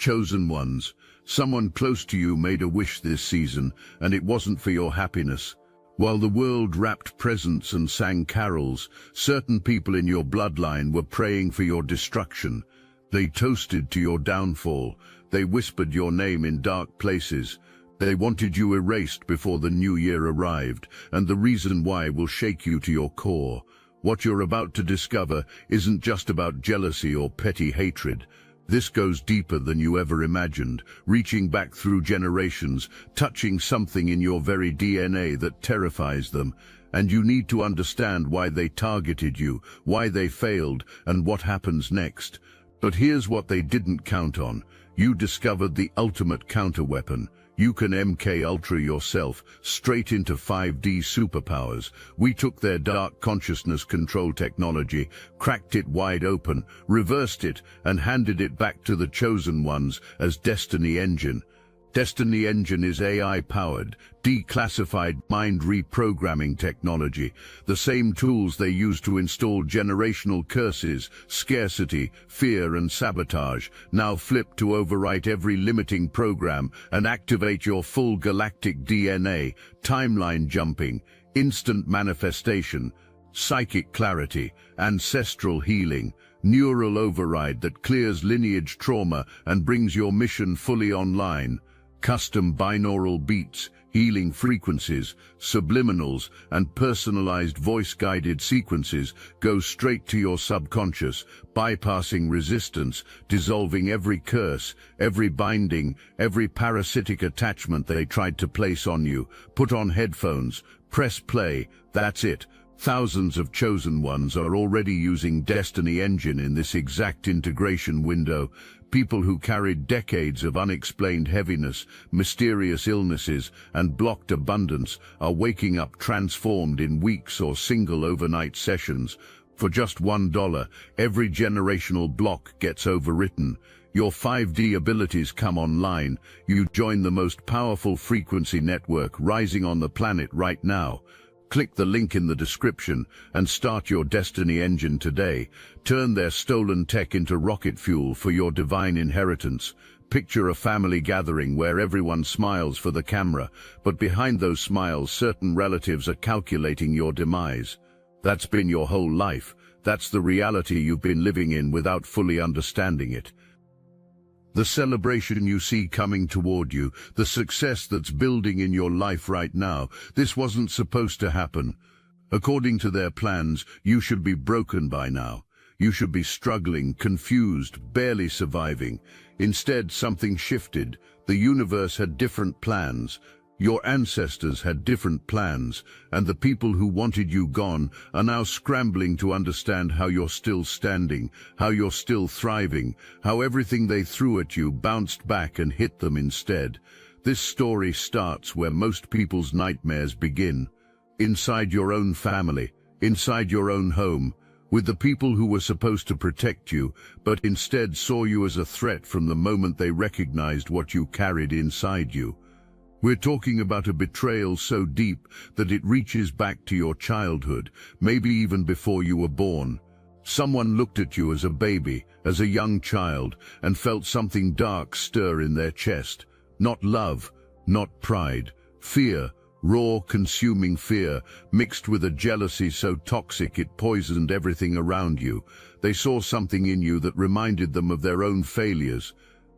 Chosen ones. Someone close to you made a wish this season, and it wasn't for your happiness. While the world wrapped presents and sang carols, certain people in your bloodline were praying for your destruction. They toasted to your downfall. They whispered your name in dark places. They wanted you erased before the new year arrived, and the reason why will shake you to your core. What you're about to discover isn't just about jealousy or petty hatred. This goes deeper than you ever imagined, reaching back through generations, touching something in your very DNA that terrifies them. And you need to understand why they targeted you, why they failed, and what happens next. But here's what they didn't count on. You discovered the ultimate counterweapon. You can MK Ultra yourself, straight into 5D superpowers. We took their dark consciousness control technology, cracked it wide open, reversed it, and handed it back to the Chosen Ones as Destiny Engine. Destiny Engine is AI-powered, declassified mind reprogramming technology, the same tools they use to install generational curses, scarcity, fear and sabotage, now flip to overwrite every limiting program and activate your full galactic DNA, timeline jumping, instant manifestation, psychic clarity, ancestral healing, neural override that clears lineage trauma and brings your mission fully online. Custom binaural beats, healing frequencies, subliminals, and personalized voice-guided sequences go straight to your subconscious, bypassing resistance, dissolving every curse, every binding, every parasitic attachment they tried to place on you. Put on headphones, press play, that's it. Thousands of Chosen Ones are already using Destiny Engine in this exact integration window. People who carried decades of unexplained heaviness, mysterious illnesses, and blocked abundance are waking up transformed in weeks or single overnight sessions. For just $1, every generational block gets overwritten. Your 5D abilities come online. You join the most powerful frequency network rising on the planet right now. Click the link in the description and start your Destiny Engine today. Turn their stolen tech into rocket fuel for your divine inheritance. Picture a family gathering where everyone smiles for the camera, but behind those smiles certain relatives are calculating your demise. That's been your whole life. That's the reality you've been living in without fully understanding it. The celebration you see coming toward you, the success that's building in your life right now, this wasn't supposed to happen. According to their plans, you should be broken by now. You should be struggling, confused, barely surviving. Instead, something shifted. The universe had different plans. Your ancestors had different plans, and the people who wanted you gone are now scrambling to understand how you're still standing, how you're still thriving, how everything they threw at you bounced back and hit them instead. This story starts where most people's nightmares begin. Inside your own family, inside your own home, with the people who were supposed to protect you, but instead saw you as a threat from the moment they recognized what you carried inside you. We're talking about a betrayal so deep that it reaches back to your childhood, maybe even before you were born. Someone looked at you as a baby, as a young child, and felt something dark stir in their chest. Not love, not pride, fear, raw, consuming fear, mixed with a jealousy so toxic it poisoned everything around you. They saw something in you that reminded them of their own failures.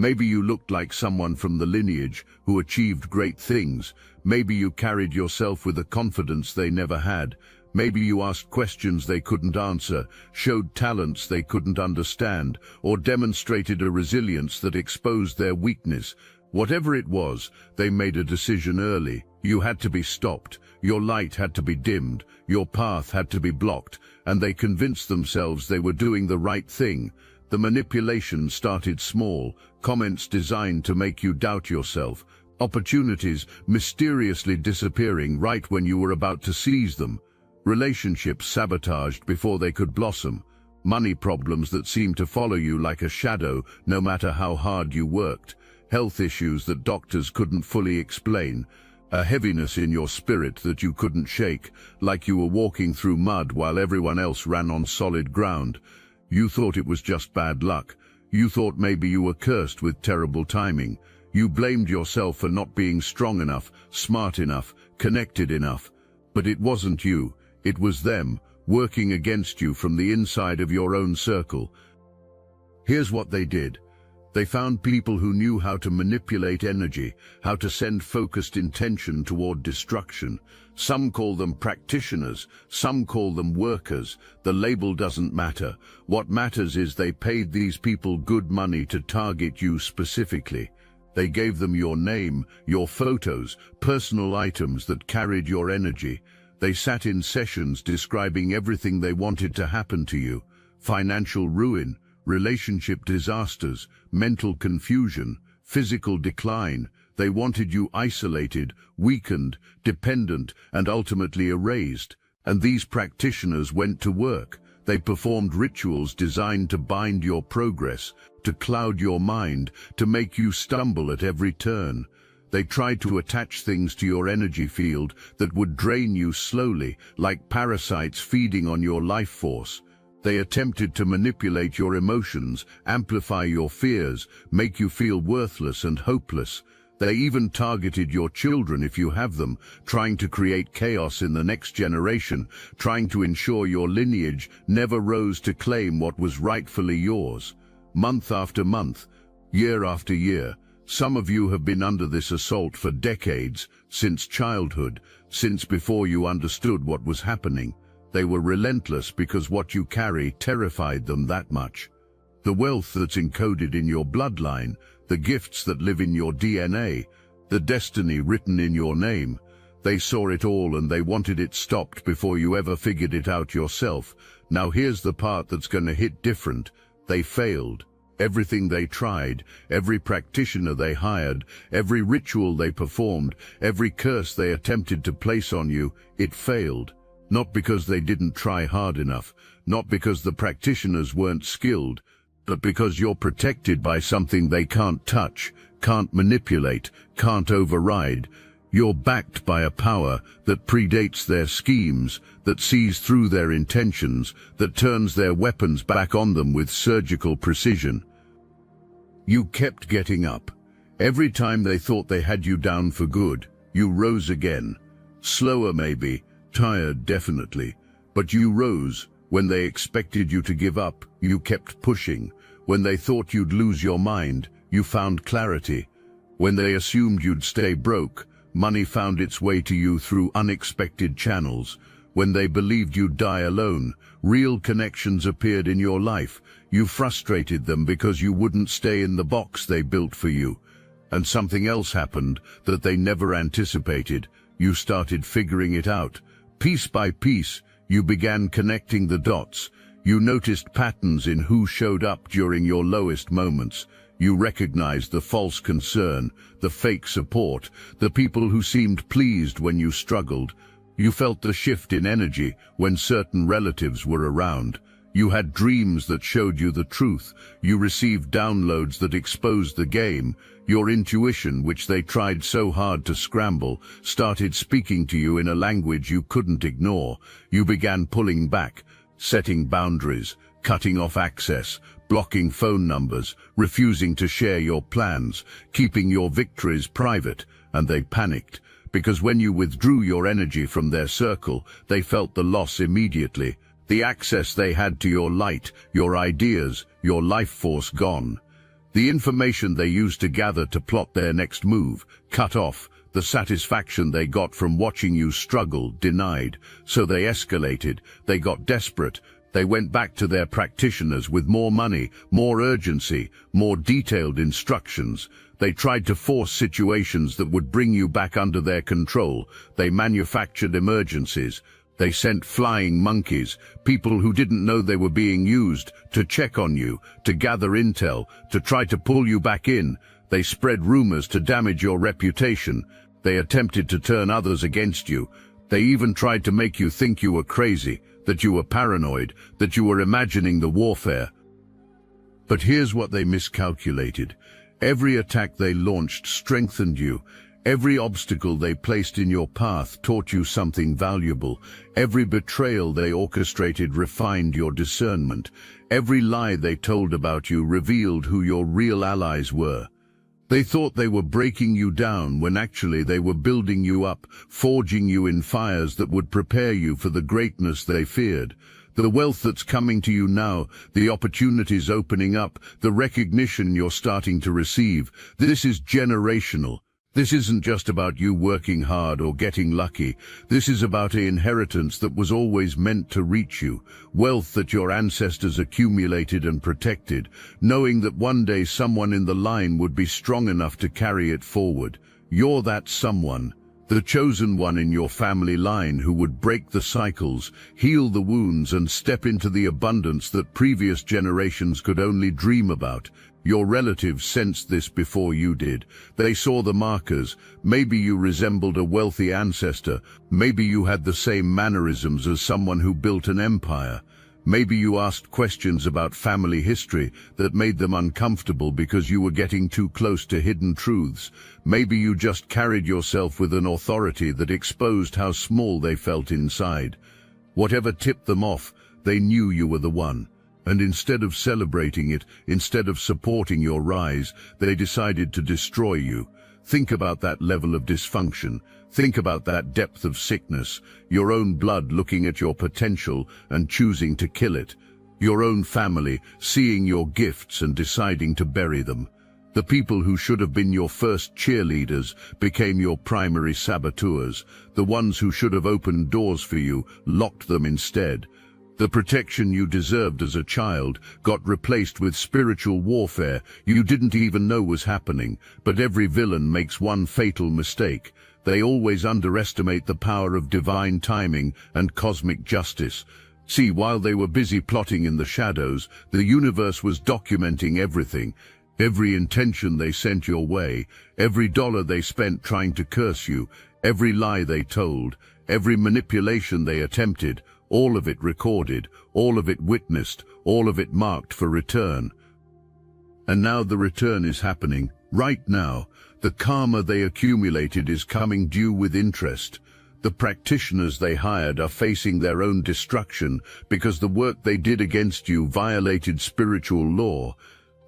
Maybe you looked like someone from the lineage who achieved great things. Maybe you carried yourself with a confidence they never had. Maybe you asked questions they couldn't answer, showed talents they couldn't understand, or demonstrated a resilience that exposed their weakness. Whatever it was, they made a decision early. You had to be stopped, your light had to be dimmed, your path had to be blocked, and they convinced themselves they were doing the right thing. The manipulation started small, comments designed to make you doubt yourself, opportunities mysteriously disappearing right when you were about to seize them, relationships sabotaged before they could blossom, money problems that seemed to follow you like a shadow no matter how hard you worked, health issues that doctors couldn't fully explain, a heaviness in your spirit that you couldn't shake, like you were walking through mud while everyone else ran on solid ground. You thought it was just bad luck. You thought maybe you were cursed with terrible timing. You blamed yourself for not being strong enough, smart enough, connected enough. But it wasn't you, it was them, working against you from the inside of your own circle. Here's what they did. They found people who knew how to manipulate energy, how to send focused intention toward destruction. Some call them practitioners, some call them workers. The label doesn't matter. What matters is they paid these people good money to target you specifically. They gave them your name, your photos, personal items that carried your energy. They sat in sessions describing everything they wanted to happen to you: financial ruin, relationship disasters, mental confusion, physical decline. They wanted you isolated, weakened, dependent, and ultimately erased. And these practitioners went to work. They performed rituals designed to bind your progress, to cloud your mind, to make you stumble at every turn. They tried to attach things to your energy field that would drain you slowly, like parasites feeding on your life force. They attempted to manipulate your emotions, amplify your fears, make you feel worthless and hopeless. They even targeted your children if you have them, trying to create chaos in the next generation, trying to ensure your lineage never rose to claim what was rightfully yours. Month after month, year after year, some of you have been under this assault for decades, since childhood, since before you understood what was happening. They were relentless because what you carry terrified them that much. The wealth that's encoded in your bloodline, the gifts that live in your DNA, the destiny written in your name. They saw it all and they wanted it stopped before you ever figured it out yourself. Now here's the part that's going to hit different. They failed. Everything they tried, every practitioner they hired, every ritual they performed, every curse they attempted to place on you, it failed. Not because they didn't try hard enough, not because the practitioners weren't skilled, but because you're protected by something they can't touch, can't manipulate, can't override. You're backed by a power that predates their schemes, that sees through their intentions, that turns their weapons back on them with surgical precision. You kept getting up. Every time they thought they had you down for good, you rose again. Slower maybe, tired definitely, but you rose. When they expected you to give up, you kept pushing. When they thought you'd lose your mind, you found clarity. When they assumed you'd stay broke, money found its way to you through unexpected channels. When they believed you'd die alone, real connections appeared in your life. You frustrated them because you wouldn't stay in the box they built for you. And something else happened that they never anticipated. You started figuring it out. Piece by piece, you began connecting the dots. You noticed patterns in who showed up during your lowest moments. You recognized the false concern, the fake support, the people who seemed pleased when you struggled. You felt the shift in energy when certain relatives were around. You had dreams that showed you the truth. You received downloads that exposed the game. Your intuition, which they tried so hard to scramble, started speaking to you in a language you couldn't ignore. You began pulling back, setting boundaries, cutting off access, blocking phone numbers, refusing to share your plans, keeping your victories private. And they panicked, because when you withdrew your energy from their circle, they felt the loss immediately. The access they had to your light, your ideas, your life force gone. The information they used to gather to plot their next move, cut off. The satisfaction they got from watching you struggle, denied. So they escalated, they got desperate. They went back to their practitioners with more money, more urgency, more detailed instructions. They tried to force situations that would bring you back under their control. They manufactured emergencies. They sent flying monkeys, people who didn't know they were being used, to check on you, to gather intel, to try to pull you back in. They spread rumors to damage your reputation. They attempted to turn others against you. They even tried to make you think you were crazy, that you were paranoid, that you were imagining the warfare. But here's what they miscalculated. Every attack they launched strengthened you. Every obstacle they placed in your path taught you something valuable. Every betrayal they orchestrated refined your discernment. Every lie they told about you revealed who your real allies were. They thought they were breaking you down when actually they were building you up, forging you in fires that would prepare you for the greatness they feared. The wealth that's coming to you now, the opportunities opening up, the recognition you're starting to receive, this is generational. This isn't just about you working hard or getting lucky. This is about an inheritance that was always meant to reach you, wealth that your ancestors accumulated and protected, knowing that one day someone in the line would be strong enough to carry it forward. You're that someone, the chosen one in your family line who would break the cycles, heal the wounds, and step into the abundance that previous generations could only dream about. Your relatives sensed this before you did. They saw the markers. Maybe you resembled a wealthy ancestor. Maybe you had the same mannerisms as someone who built an empire. Maybe you asked questions about family history that made them uncomfortable because you were getting too close to hidden truths. Maybe you just carried yourself with an authority that exposed how small they felt inside. Whatever tipped them off, they knew you were the one. And instead of celebrating it, instead of supporting your rise, they decided to destroy you. Think about that level of dysfunction. Think about that depth of sickness, your own blood looking at your potential and choosing to kill it. Your own family seeing your gifts and deciding to bury them. The people who should have been your first cheerleaders became your primary saboteurs. The ones who should have opened doors for you locked them instead. The protection you deserved as a child got replaced with spiritual warfare you didn't even know was happening. But every villain makes one fatal mistake. They always underestimate the power of divine timing and cosmic justice. See, while they were busy plotting in the shadows, the universe was documenting everything. Every intention they sent your way, every dollar they spent trying to curse you, every lie they told, every manipulation they attempted, all of it recorded, all of it witnessed, all of it marked for return. And now the return is happening. Right now, the karma they accumulated is coming due with interest. The practitioners they hired are facing their own destruction because the work they did against you violated spiritual law.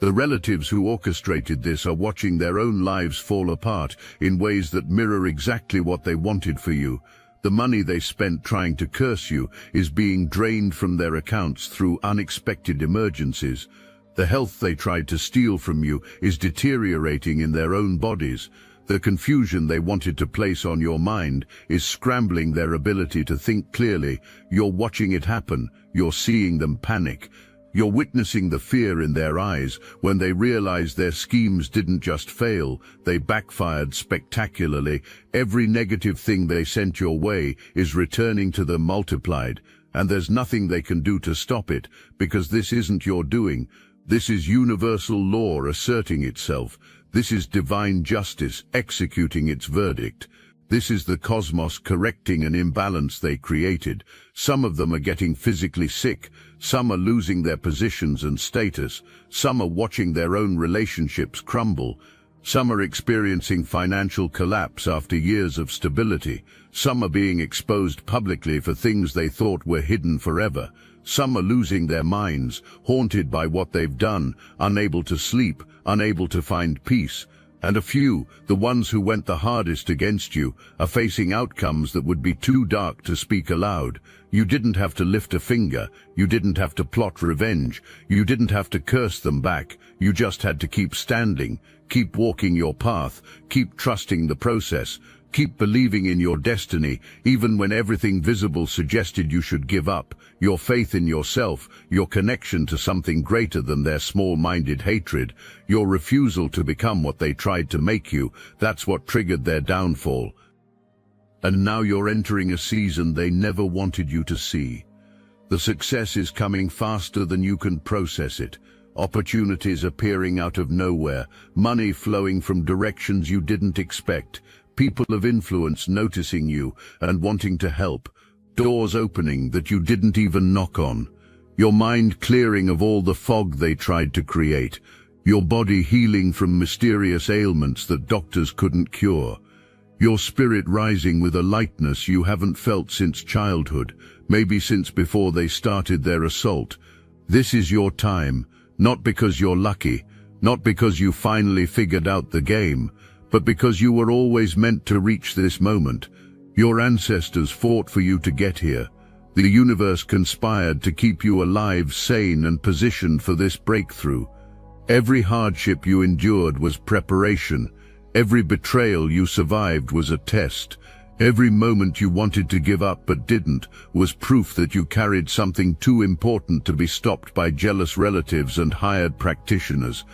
The relatives who orchestrated this are watching their own lives fall apart in ways that mirror exactly what they wanted for you. The money they spent trying to curse you is being drained from their accounts through unexpected emergencies. The health they tried to steal from you is deteriorating in their own bodies. The confusion they wanted to place on your mind is scrambling their ability to think clearly. You're watching it happen. You're seeing them panic. You're witnessing the fear in their eyes when they realize their schemes didn't just fail, they backfired spectacularly. Every negative thing they sent your way is returning to them multiplied, and there's nothing they can do to stop it, because this isn't your doing. This is universal law asserting itself. This is divine justice executing its verdict. This is the cosmos correcting an imbalance they created. Some of them are getting physically sick. Some are losing their positions and status. Some are watching their own relationships crumble. Some are experiencing financial collapse after years of stability. Some are being exposed publicly for things they thought were hidden forever. Some are losing their minds, haunted by what they've done, unable to sleep, unable to find peace. And a few, the ones who went the hardest against you, are facing outcomes that would be too dark to speak aloud. You didn't have to lift a finger. You didn't have to plot revenge. You didn't have to curse them back. You just had to keep standing, keep walking your path, keep trusting the process, keep believing in your destiny, even when everything visible suggested you should give up. Your faith in yourself, your connection to something greater than their small-minded hatred, your refusal to become what they tried to make you, that's what triggered their downfall. And now you're entering a season they never wanted you to see. The success is coming faster than you can process it. Opportunities appearing out of nowhere, money flowing from directions you didn't expect, people of influence noticing you and wanting to help, doors opening that you didn't even knock on, your mind clearing of all the fog they tried to create, your body healing from mysterious ailments that doctors couldn't cure. your spirit rising with a lightness you haven't felt since childhood, maybe since before they started their assault. This is your time, not because you're lucky, not because you finally figured out the game, but because you were always meant to reach this moment. Your ancestors fought for you to get here. The universe conspired to keep you alive, sane, and positioned for this breakthrough. Every hardship you endured was preparation. Every betrayal you survived was a test. Every moment you wanted to give up but didn't was proof that you carried something too important to be stopped by jealous relatives and hired practitioners.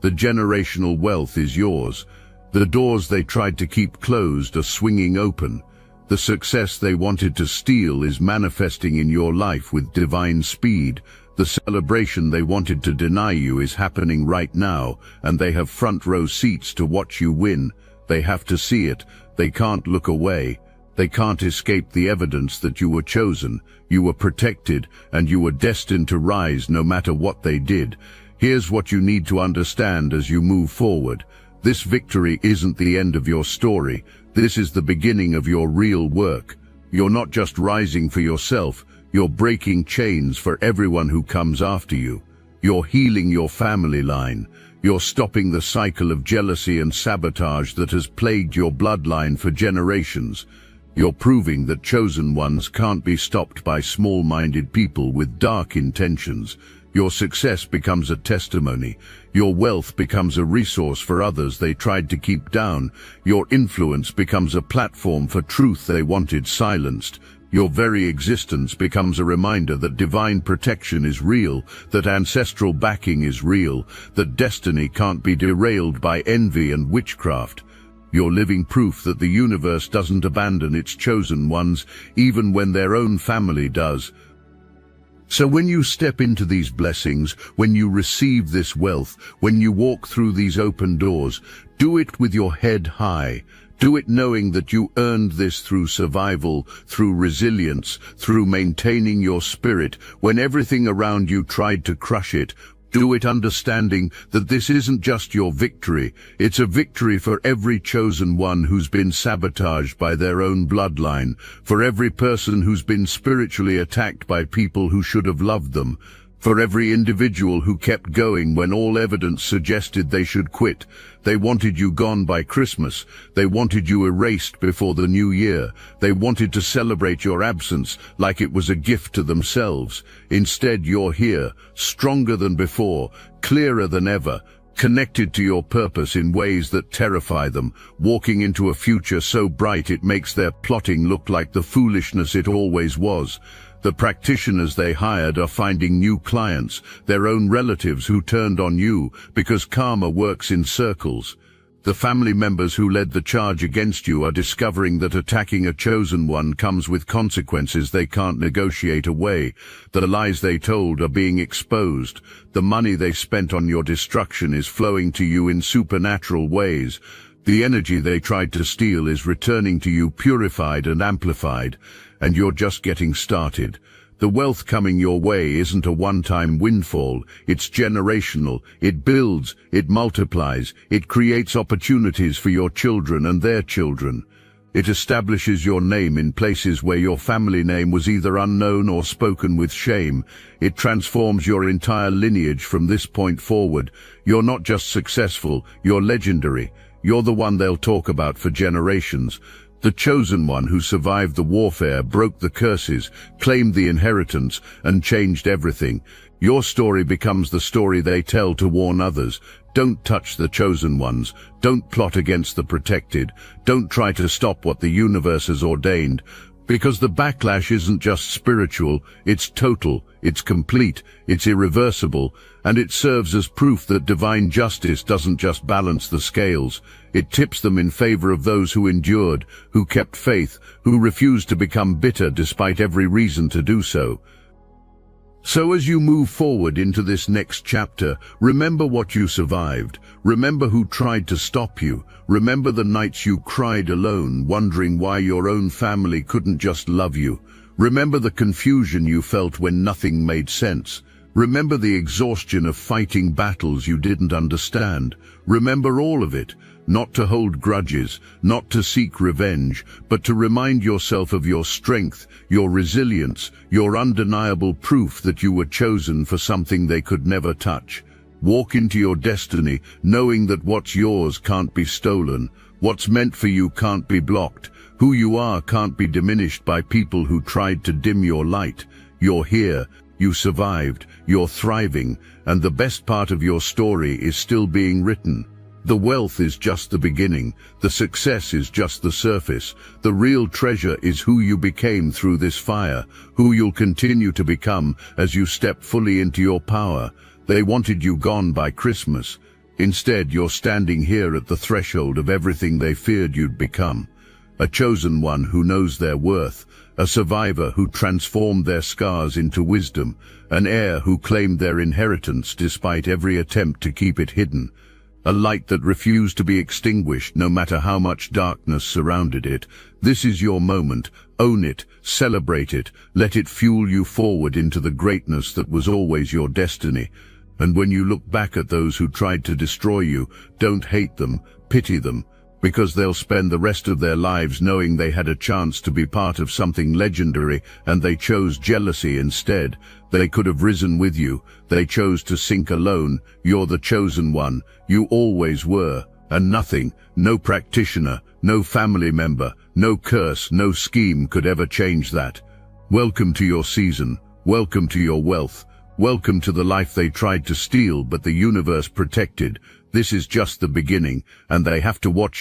The generational wealth is yours. The doors they tried to keep closed are swinging open. The success they wanted to steal is manifesting in your life with divine speed. The celebration they wanted to deny you is happening right now, and they have front row seats to watch you win. They have to see it. They can't look away. They can't escape the evidence that you were chosen, you were protected, and you were destined to rise no matter what they did. Here's what you need to understand as you move forward. This victory isn't the end of your story. This is the beginning of your real work. You're not just rising for yourself, you're breaking chains for everyone who comes after you. You're healing your family line. You're stopping the cycle of jealousy and sabotage that has plagued your bloodline for generations. You're proving that chosen ones can't be stopped by small-minded people with dark intentions. Your success becomes a testimony. Your wealth becomes a resource for others they tried to keep down. Your influence becomes a platform for truth they wanted silenced. Your very existence becomes a reminder that divine protection is real, that ancestral backing is real, that destiny can't be derailed by envy and witchcraft. You're living proof that the universe doesn't abandon its chosen ones, even when their own family does. So when you step into these blessings, when you receive this wealth, when you walk through these open doors, do it with your head high. Do it knowing that you earned this through survival, through resilience, through maintaining your spirit when everything around you tried to crush it. Do it understanding that this isn't just your victory, it's a victory for every chosen one who's been sabotaged by their own bloodline, for every person who's been spiritually attacked by people who should have loved them, for every individual who kept going when all evidence suggested they should quit. They wanted you gone by Christmas. They wanted you erased before the new year. They wanted to celebrate your absence like it was a gift to themselves. Instead, you're here, stronger than before, clearer than ever, connected to your purpose in ways that terrify them, walking into a future so bright it makes their plotting look like the foolishness it always was. The practitioners they hired are finding new clients, their own relatives who turned on you because karma works in circles. The family members who led the charge against you are discovering that attacking a chosen one comes with consequences they can't negotiate away. The lies they told are being exposed. The money they spent on your destruction is flowing to you in supernatural ways. The energy they tried to steal is returning to you purified and amplified, and you're just getting started. The wealth coming your way isn't a one-time windfall, it's generational. It builds, it multiplies, it creates opportunities for your children and their children. It establishes your name in places where your family name was either unknown or spoken with shame. It transforms your entire lineage from this point forward. You're not just successful, you're legendary. You're the one they'll talk about for generations. The chosen one who survived the warfare, broke the curses, claimed the inheritance, and changed everything. Your story becomes the story they tell to warn others. Don't touch the chosen ones. Don't plot against the protected. Don't try to stop what the universe has ordained. Because the backlash isn't just spiritual, it's total, it's complete, it's irreversible, and it serves as proof that divine justice doesn't just balance the scales. It tips them in favor of those who endured, who kept faith, who refused to become bitter despite every reason to do so. So as you move forward into this next chapter, remember what you survived. Remember who tried to stop you. Remember the nights you cried alone, wondering why your own family couldn't just love you. Remember the confusion you felt when nothing made sense. Remember the exhaustion of fighting battles you didn't understand. Remember all of it, not to hold grudges, not to seek revenge, but to remind yourself of your strength, your resilience, your undeniable proof that you were chosen for something they could never touch. Walk into your destiny, knowing that what's yours can't be stolen, what's meant for you can't be blocked, who you are can't be diminished by people who tried to dim your light. You're here, you survived, you're thriving, and the best part of your story is still being written. The wealth is just the beginning, the success is just the surface. The real treasure is who you became through this fire, who you'll continue to become as you step fully into your power. They wanted you gone by Christmas. Instead, you're standing here at the threshold of everything they feared you'd become. A chosen one who knows their worth, a survivor who transformed their scars into wisdom, an heir who claimed their inheritance despite every attempt to keep it hidden, a light that refused to be extinguished no matter how much darkness surrounded it. This is your moment. Own it, celebrate it, let it fuel you forward into the greatness that was always your destiny. And when you look back at those who tried to destroy you, don't hate them, pity them, because they'll spend the rest of their lives knowing they had a chance to be part of something legendary and they chose jealousy instead. They could have risen with you. They chose to sink alone. You're the chosen one. You always were. And nothing, no practitioner, no family member, no curse, no scheme could ever change that. Welcome to your season. Welcome to your wealth. Welcome to the life they tried to steal but the universe protected. This is just the beginning, and they have to watch you